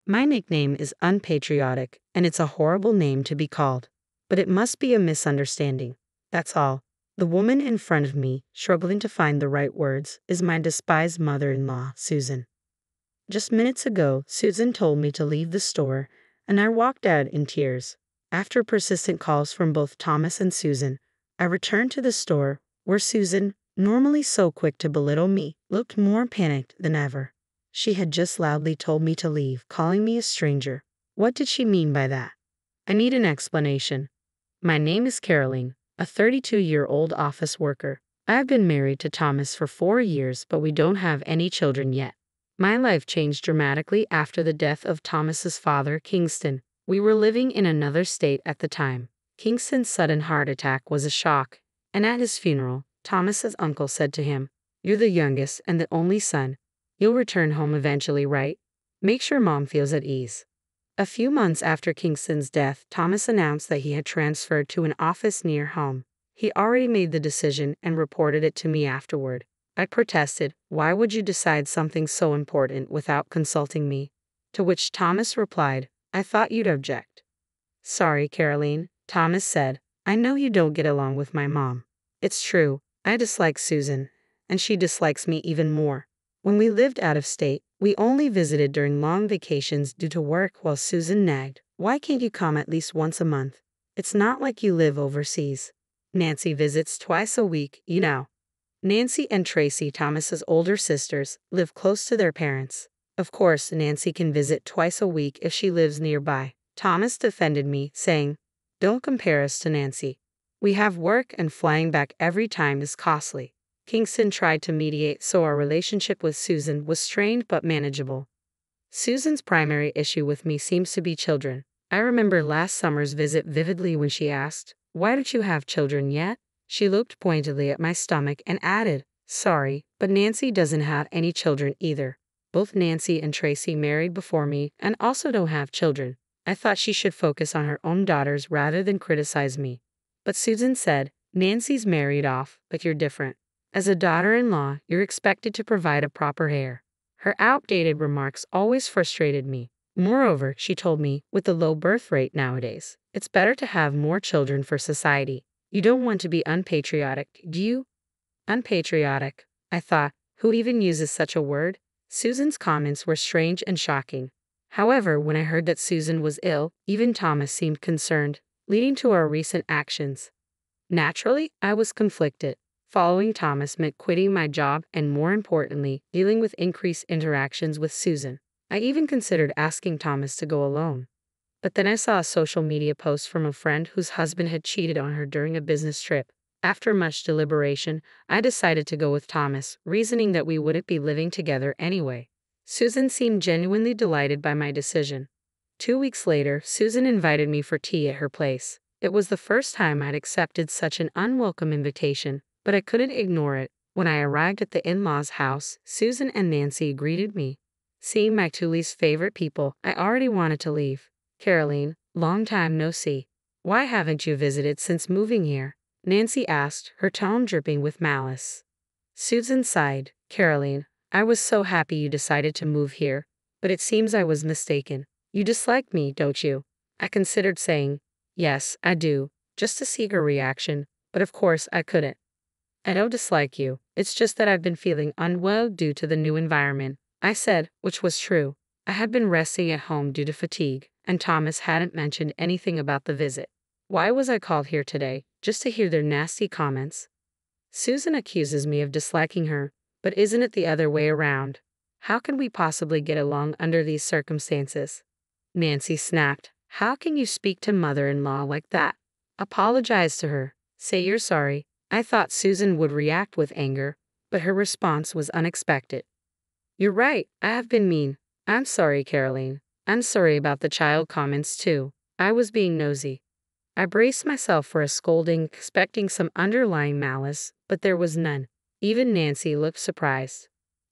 My nickname is unpatriotic, and it's a horrible name to be called. But it must be a misunderstanding. That's all. The woman in front of me, struggling to find the right words, is my despised mother-in-law, Susan. Just minutes ago, Susan told me to leave the store, and I walked out in tears. After persistent calls from both Thomas and Susan, I returned to the store, where Susan, normally so quick to belittle me, looked more panicked than ever. She had just loudly told me to leave, calling me a stranger. What did she mean by that? I need an explanation. My name is Caroline, a 32-year-old office worker. I have been married to Thomas for 4 years, but we don't have any children yet. My life changed dramatically after the death of Thomas's father, Kingston. We were living in another state at the time. Kingston's sudden heart attack was a shock, and at his funeral, Thomas's uncle said to him, "You're the youngest and the only son. You'll return home eventually, right? Make sure mom feels at ease." A few months after Kingston's death, Thomas announced that he had transferred to an office near home. He already made the decision and reported it to me afterward. I protested, "Why would you decide something so important without consulting me?" To which Thomas replied, "I thought you'd object." "Sorry, Caroline," Thomas said. "I know you don't get along with my mom. It's true, I dislike Susan, and she dislikes me even more. When we lived out of state, we only visited during long vacations due to work while Susan nagged, 'Why can't you come at least once a month? It's not like you live overseas. Nancy visits twice a week, you know.'" Nancy and Tracy, Thomas's older sisters, live close to their parents. Of course, Nancy can visit twice a week if she lives nearby. Thomas defended me, saying, "Don't compare us to Nancy. We have work and flying back every time is costly." Kingston tried to mediate, so our relationship with Susan was strained but manageable. Susan's primary issue with me seems to be children. I remember last summer's visit vividly when she asked, "Why don't you have children yet?" She looked pointedly at my stomach and added, "Sorry, but Nancy doesn't have any children either. Both Nancy and Tracy married before me and also don't have children." I thought she should focus on her own daughters rather than criticize me. But Susan said, "Nancy's married off, but you're different. As a daughter-in-law, you're expected to provide a proper heir." Her outdated remarks always frustrated me. Moreover, she told me, with the low birth rate nowadays, it's better to have more children for society. You don't want to be unpatriotic, do you? Unpatriotic, I thought. Who even uses such a word? Susan's comments were strange and shocking. However, when I heard that Susan was ill, even Thomas seemed concerned, leading to our recent actions. Naturally, I was conflicted. Following Thomas meant quitting my job and, more importantly, dealing with increased interactions with Susan. I even considered asking Thomas to go alone. But then I saw a social media post from a friend whose husband had cheated on her during a business trip. After much deliberation, I decided to go with Thomas, reasoning that we wouldn't be living together anyway. Susan seemed genuinely delighted by my decision. 2 weeks later, Susan invited me for tea at her place. It was the first time I'd accepted such an unwelcome invitation, but I couldn't ignore it. When I arrived at the in-laws' house, Susan and Nancy greeted me. Seeing my two least favorite people, I already wanted to leave. "Caroline, long time no see. Why haven't you visited since moving here?" Nancy asked, her tone dripping with malice. Susan sighed. "Caroline, I was so happy you decided to move here, but it seems I was mistaken. You dislike me, don't you?" I considered saying, "Yes, I do," just to see her reaction, but of course I couldn't. "I don't dislike you, it's just that I've been feeling unwell due to the new environment," I said, which was true. I had been resting at home due to fatigue, and Thomas hadn't mentioned anything about the visit. Why was I called here today, just to hear their nasty comments? Susan accuses me of disliking her, but isn't it the other way around? How can we possibly get along under these circumstances? Nancy snapped, "How can you speak to mother-in-law like that? Apologize to her. Say you're sorry." I thought Susan would react with anger, but her response was unexpected. "You're right, I have been mean. I'm sorry, Caroline. I'm sorry about the child comments too. I was being nosy." I braced myself for a scolding, expecting some underlying malice, but there was none. Even Nancy looked surprised.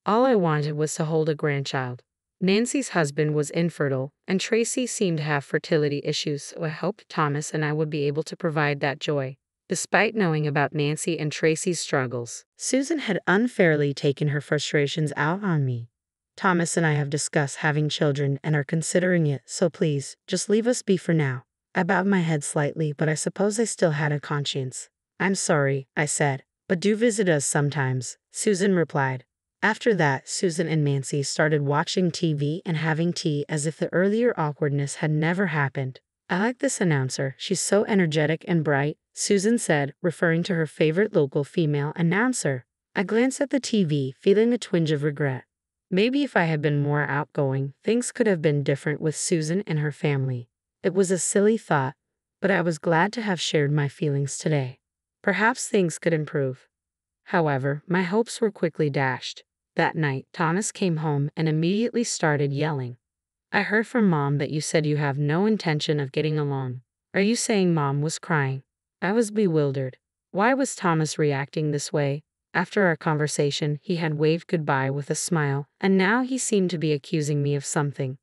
All I wanted was to hold a grandchild. Nancy's husband was infertile, and Tracy seemed to have fertility issues, so I hoped Thomas and I would be able to provide that joy. Despite knowing about Nancy and Tracy's struggles, Susan had unfairly taken her frustrations out on me. Thomas and I have discussed having children and are considering it, so please, just leave us be for now. I bowed my head slightly, but I suppose I still had a conscience. I'm sorry, I said, but do visit us sometimes, Susan replied. After that, Susan and Nancy started watching TV and having tea as if the earlier awkwardness had never happened. I like this announcer, she's so energetic and bright, Susan said, referring to her favorite local female announcer. I glanced at the TV, feeling a twinge of regret. Maybe if I had been more outgoing, things could have been different with Susan and her family. It was a silly thought, but I was glad to have shared my feelings today. Perhaps things could improve. However, my hopes were quickly dashed. That night, Thomas came home and immediately started yelling. I heard from Mom that you said you have no intention of getting along. Are you saying Mom was crying? I was bewildered. Why was Thomas reacting this way? After our conversation, he had waved goodbye with a smile, and now he seemed to be accusing me of something.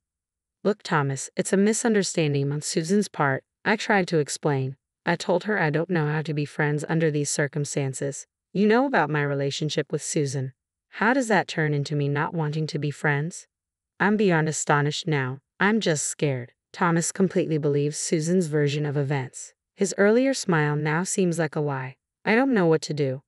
Look, Thomas, it's a misunderstanding on Susan's part, I tried to explain. I told her I don't know how to be friends under these circumstances. You know about my relationship with Susan. How does that turn into me not wanting to be friends? I'm beyond astonished now. I'm just scared. Thomas completely believes Susan's version of events. His earlier smile now seems like a lie. I don't know what to do.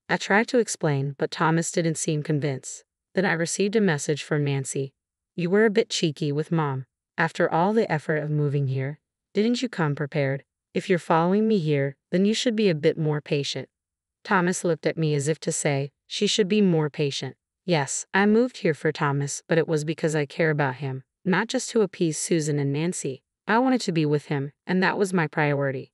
I tried to explain, but Thomas didn't seem convinced. Then I received a message from Nancy. You were a bit cheeky with Mom. After all the effort of moving here, didn't you come prepared? If you're following me here, then you should be a bit more patient. Thomas looked at me as if to say, she should be more patient. Yes, I moved here for Thomas, but it was because I care about him, not just to appease Susan and Nancy. I wanted to be with him, and that was my priority.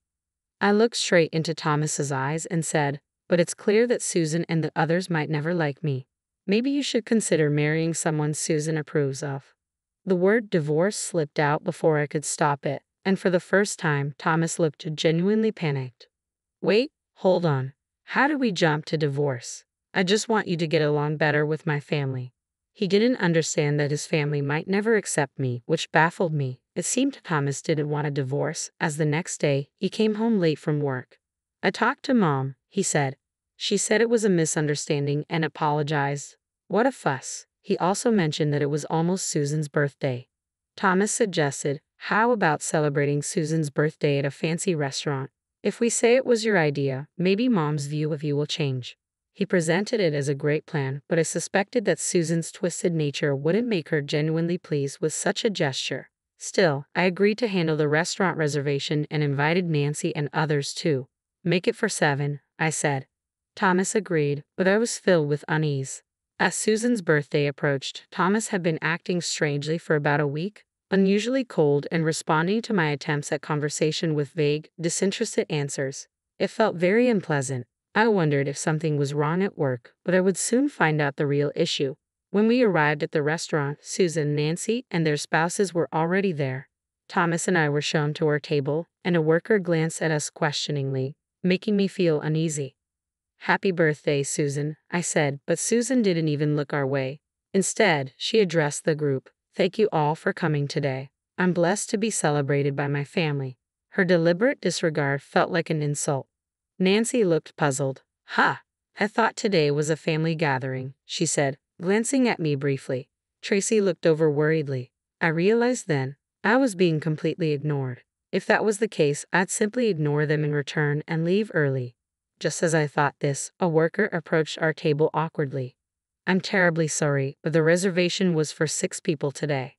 I looked straight into Thomas's eyes and said, but it's clear that Susan and the others might never like me. Maybe you should consider marrying someone Susan approves of. The word divorce slipped out before I could stop it, and for the first time, Thomas looked genuinely panicked. Wait, hold on. How do we jump to divorce? I just want you to get along better with my family. He didn't understand that his family might never accept me, which baffled me. It seemed Thomas didn't want a divorce, as the next day, he came home late from work. I talked to Mom, he said. She said it was a misunderstanding and apologized. What a fuss. He also mentioned that it was almost Susan's birthday. Thomas suggested, how about celebrating Susan's birthday at a fancy restaurant? If we say it was your idea, maybe Mom's view of you will change. He presented it as a great plan, but I suspected that Susan's twisted nature wouldn't make her genuinely pleased with such a gesture. Still, I agreed to handle the restaurant reservation and invited Nancy and others too. Make it for 7, I said. Thomas agreed, but I was filled with unease. As Susan's birthday approached, Thomas had been acting strangely for about a week, unusually cold and responding to my attempts at conversation with vague, disinterested answers. It felt very unpleasant. I wondered if something was wrong at work, but I would soon find out the real issue. When we arrived at the restaurant, Susan, Nancy, and their spouses were already there. Thomas and I were shown to our table, and a worker glanced at us questioningly, making me feel uneasy. Happy birthday, Susan, I said, but Susan didn't even look our way. Instead, she addressed the group. Thank you all for coming today. I'm blessed to be celebrated by my family. Her deliberate disregard felt like an insult. Nancy looked puzzled. I thought today was a family gathering, she said, glancing at me briefly. Tracy looked over worriedly. I realized then, I was being completely ignored. If that was the case, I'd simply ignore them in return and leave early. Just as I thought this, a worker approached our table awkwardly. I'm terribly sorry, but the reservation was for 6 people today.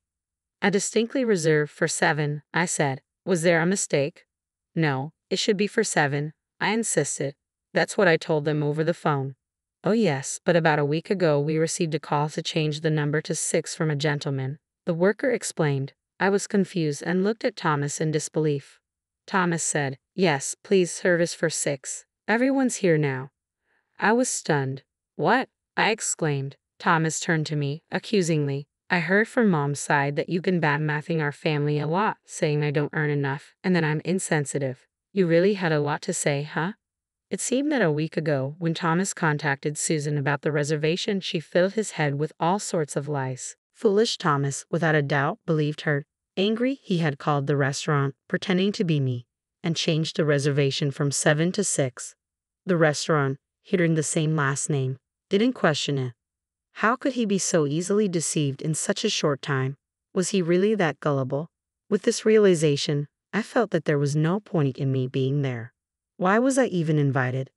I distinctly reserved for 7, I said. Was there a mistake? No, it should be for 7, I insisted. That's what I told them over the phone. Oh yes, but about a week ago we received a call to change the number to 6 from a gentleman. The worker explained. I was confused and looked at Thomas in disbelief. Thomas said, yes, please service for 6. Everyone's here now. I was stunned. What? I exclaimed. Thomas turned to me, accusingly. I heard from Mom's side that you've been badmouthing our family a lot, saying I don't earn enough, and that I'm insensitive. You really had a lot to say, huh? It seemed that a week ago, when Thomas contacted Susan about the reservation, she filled his head with all sorts of lies. Foolish Thomas, without a doubt, believed her. Angry, he had called the restaurant, pretending to be me, and changed the reservation from 7 to 6. The restaurant, hearing the same last name, didn't question it. How could he be so easily deceived in such a short time? Was he really that gullible? With this realization, I felt that there was no point in me being there. Why was I even invited?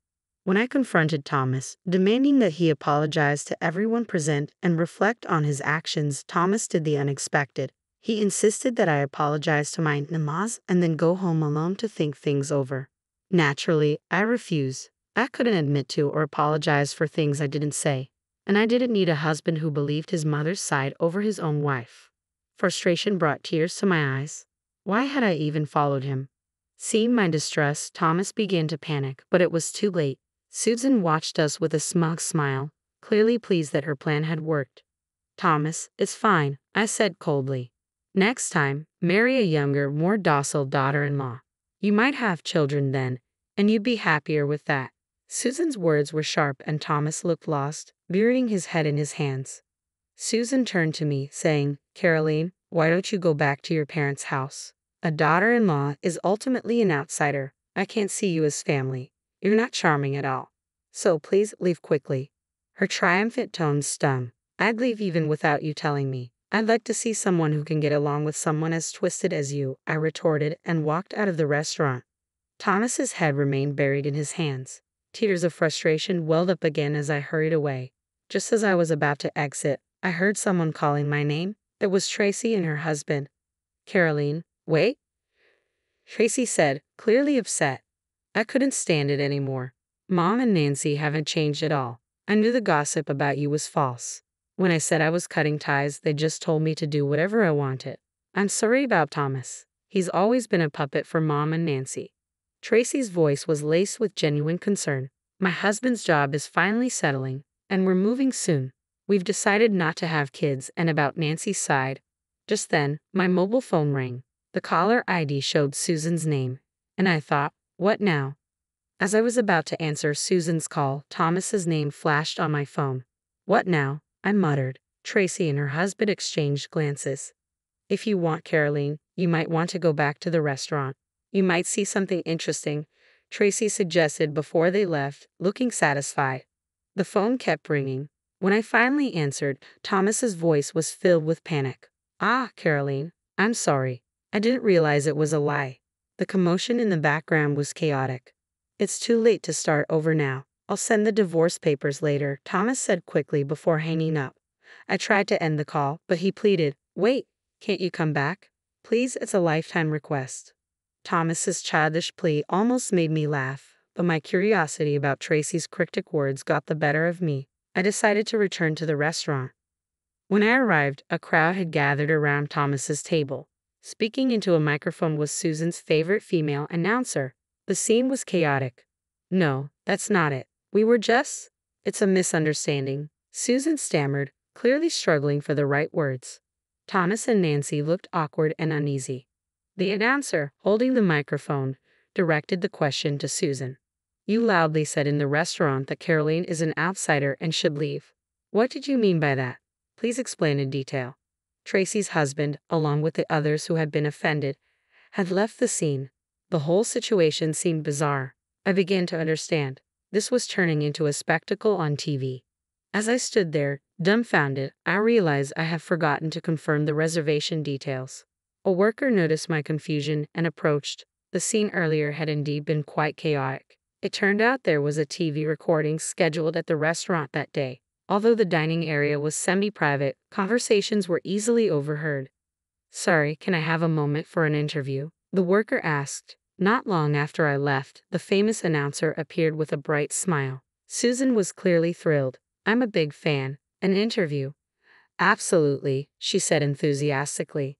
When I confronted Thomas, demanding that he apologize to everyone present and reflect on his actions, Thomas did the unexpected. He insisted that I apologize to my in-laws and then go home alone to think things over. Naturally, I refused. I couldn't admit to or apologize for things I didn't say. And I didn't need a husband who believed his mother's side over his own wife. Frustration brought tears to my eyes. Why had I even followed him? Seeing my distress, Thomas began to panic, but it was too late. Susan watched us with a smug smile, clearly pleased that her plan had worked. Thomas, it's fine, I said coldly. Next time, marry a younger, more docile daughter-in-law. You might have children then, and you'd be happier with that. Susan's words were sharp and Thomas looked lost, burying his head in his hands. Susan turned to me, saying, Caroline, why don't you go back to your parents' house? A daughter-in-law is ultimately an outsider. I can't see you as family. You're not charming at all. So please leave quickly. Her triumphant tone stung. I'd leave even without you telling me. I'd like to see someone who can get along with someone as twisted as you, I retorted and walked out of the restaurant. Thomas's head remained buried in his hands. Tears of frustration welled up again as I hurried away. Just as I was about to exit, I heard someone calling my name. It was Tracy and her husband. Caroline, wait, Tracy said, clearly upset. I couldn't stand it anymore. Mom and Nancy haven't changed at all. I knew the gossip about you was false. When I said I was cutting ties, they just told me to do whatever I wanted. I'm sorry about Thomas. He's always been a puppet for Mom and Nancy. Tracy's voice was laced with genuine concern. My husband's job is finally settling, and we're moving soon. We've decided not to have kids, and about Nancy's side. Just then, my mobile phone rang. The caller ID showed Susan's name, and I thought, what now? As I was about to answer Susan's call, Thomas's name flashed on my phone. What now? I muttered. Tracy and her husband exchanged glances. If you want, Caroline, you might want to go back to the restaurant. You might see something interesting, Tracy suggested before they left, looking satisfied. The phone kept ringing. When I finally answered, Thomas's voice was filled with panic. Ah, Caroline, I'm sorry. I didn't realize it was a lie. The commotion in the background was chaotic. It's too late to start over now. I'll send the divorce papers later, Thomas said quickly before hanging up. I tried to end the call, but he pleaded, wait, can't you come back? Please, it's a lifetime request. Thomas's childish plea almost made me laugh, but my curiosity about Tracy's cryptic words got the better of me. I decided to return to the restaurant. When I arrived, a crowd had gathered around Thomas's table. Speaking into a microphone was Susan's favorite female announcer. The scene was chaotic. No, that's not it. We were just... It's a misunderstanding, Susan stammered, clearly struggling for the right words. Thomas and Nancy looked awkward and uneasy. The announcer, holding the microphone, directed the question to Susan. You loudly said in the restaurant that Caroline is an outsider and should leave. What did you mean by that? Please explain in detail. Tracy's husband, along with the others who had been offended, had left the scene. The whole situation seemed bizarre. I began to understand. This was turning into a spectacle on TV. As I stood there, dumbfounded, I realized I had forgotten to confirm the reservation details. A worker noticed my confusion and approached. The scene earlier had indeed been quite chaotic. It turned out there was a TV recording scheduled at the restaurant that day. Although the dining area was semi-private, conversations were easily overheard. Sorry, can I have a moment for an interview? The worker asked. Not long after I left, the famous announcer appeared with a bright smile. Susan was clearly thrilled. I'm a big fan. An interview? Absolutely, she said enthusiastically.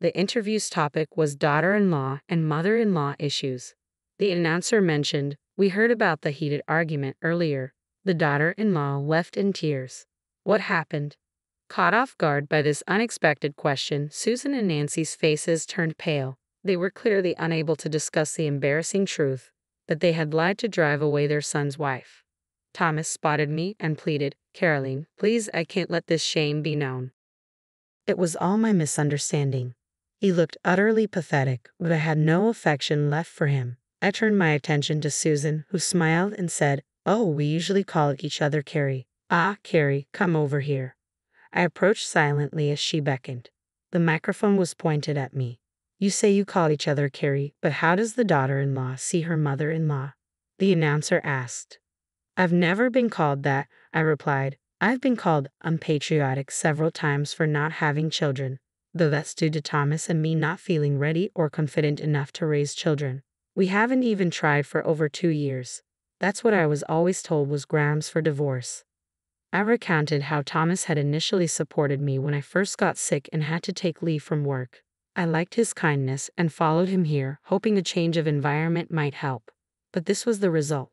The interview's topic was daughter-in-law and mother-in-law issues. The announcer mentioned, we heard about the heated argument earlier. The daughter-in-law left in tears. What happened? Caught off guard by this unexpected question, Susan and Nancy's faces turned pale. They were clearly unable to discuss the embarrassing truth that they had lied to drive away their son's wife. Thomas spotted me and pleaded, Caroline, please, I can't let this shame be known. It was all my misunderstanding. He looked utterly pathetic, but I had no affection left for him. I turned my attention to Susan, who smiled and said, oh, we usually call each other Carrie. Ah, Carrie, come over here. I approached silently as she beckoned. The microphone was pointed at me. You say you call each other Carrie, but how does the daughter-in-law see her mother-in-law? The announcer asked. I've never been called that, I replied. I've been called unpatriotic several times for not having children, though that's due to Thomas and me not feeling ready or confident enough to raise children. We haven't even tried for over 2 years. That's what I was always told was grounds for divorce. I recounted how Thomas had initially supported me when I first got sick and had to take leave from work. I liked his kindness and followed him here, hoping a change of environment might help. But this was the result.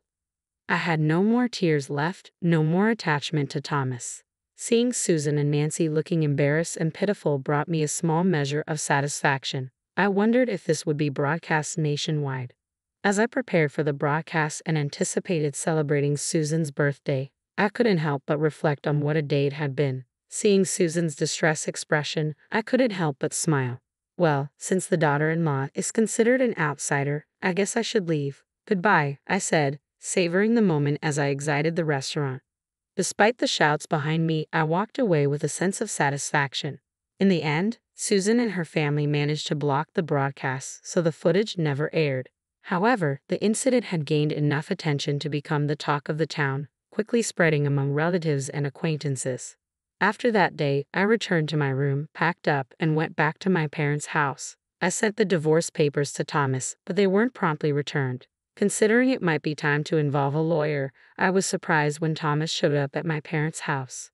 I had no more tears left, no more attachment to Thomas. Seeing Susan and Nancy looking embarrassed and pitiful brought me a small measure of satisfaction. I wondered if this would be broadcast nationwide. As I prepared for the broadcast and anticipated celebrating Susan's birthday, I couldn't help but reflect on what a day it had been. Seeing Susan's distress expression, I couldn't help but smile. Well, since the daughter-in-law is considered an outsider, I guess I should leave. Goodbye, I said, savoring the moment as I exited the restaurant. Despite the shouts behind me, I walked away with a sense of satisfaction. In the end, Susan and her family managed to block the broadcast, so the footage never aired. However, the incident had gained enough attention to become the talk of the town, quickly spreading among relatives and acquaintances. After that day, I returned to my room, packed up, and went back to my parents' house. I sent the divorce papers to Thomas, but they weren't promptly returned. Considering it might be time to involve a lawyer, I was surprised when Thomas showed up at my parents' house.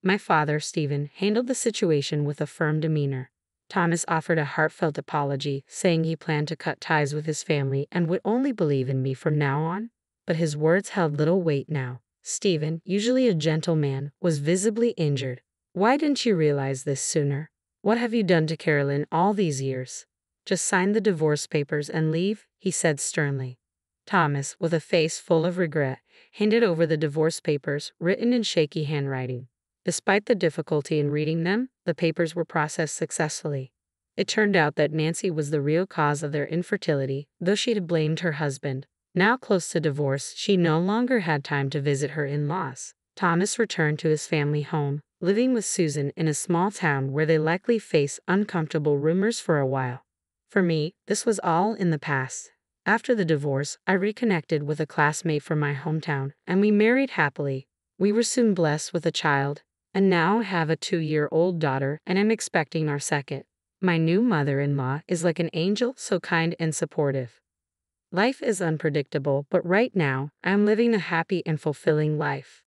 My father, Stephen, handled the situation with a firm demeanor. Thomas offered a heartfelt apology, saying he planned to cut ties with his family and would only believe in me from now on. But his words held little weight now. Stephen, usually a gentle man, was visibly injured. Why didn't you realize this sooner? What have you done to Carolyn all these years? Just sign the divorce papers and leave, he said sternly. Thomas, with a face full of regret, handed over the divorce papers, written in shaky handwriting. Despite the difficulty in reading them, the papers were processed successfully. It turned out that Nancy was the real cause of their infertility, though she had blamed her husband. Now close to divorce, she no longer had time to visit her in-laws. Thomas returned to his family home, living with Susan in a small town where they likely faced uncomfortable rumors for a while. For me, this was all in the past. After the divorce, I reconnected with a classmate from my hometown, and we married happily. We were soon blessed with a child, and now have a 2-year-old daughter, and am expecting our second. My new mother-in-law is like an angel, so kind and supportive. Life is unpredictable, but right now, I'm living a happy and fulfilling life.